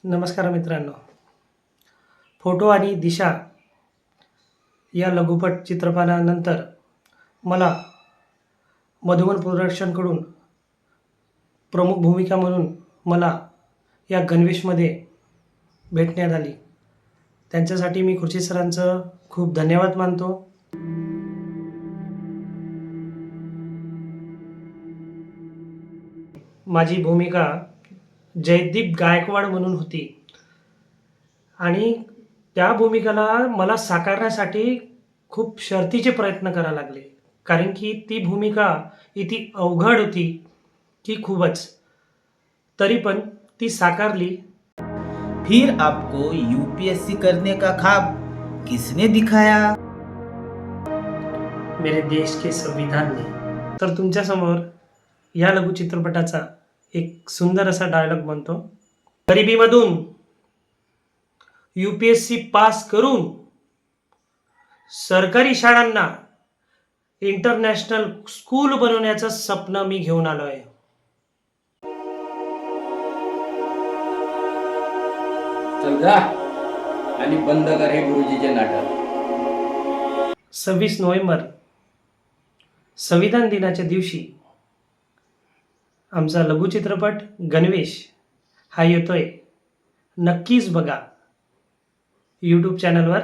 नमस्कार मित्रांनो. फोटो आणि दिशा या लघुपट चित्रपटानंतर मला मधुबन प्रोडक्शनकडून प्रमुख भूमिका म्हणून मला या गणवेशमध्ये भेटण्यात आली. त्यांच्यासाठी मी खुर्शी सरांचं खूप धन्यवाद मानतो. माझी भूमिका जयदीप गायकवाड म्हणून होती आणि त्या भूमिकेला मला साकारण्यासाठी खूप शर्थीचे प्रयत्न करावे लागले, कारण की ती भूमिका इतकी अवघड होती की खूपच. तरी पण ती साकारली. फिर आपको यूपीएससी करने का ख्वाब किसने दिखाया? मेरे देश के संविधान ने. तर तुमच्यासमोर या लघुचित्रपटाचा एक सुंदर असा डायलॉग बनतो. गरिबीमधून यूपीएससी पास करून सरकारी शाळांना इंटरनॅशनल स्कूल बनवण्याचं स्वप्न मी घेऊन आलो आहे. चल जा आणि बंद कर हे गुरुजीचे नाटक. 26 नोव्हेंबर संविधान दिनाच्या दिवशी आमचा लघुचित्रपट गणवेश हा येतोय. नक्कीच बघा यूट्यूब चॅनलवर.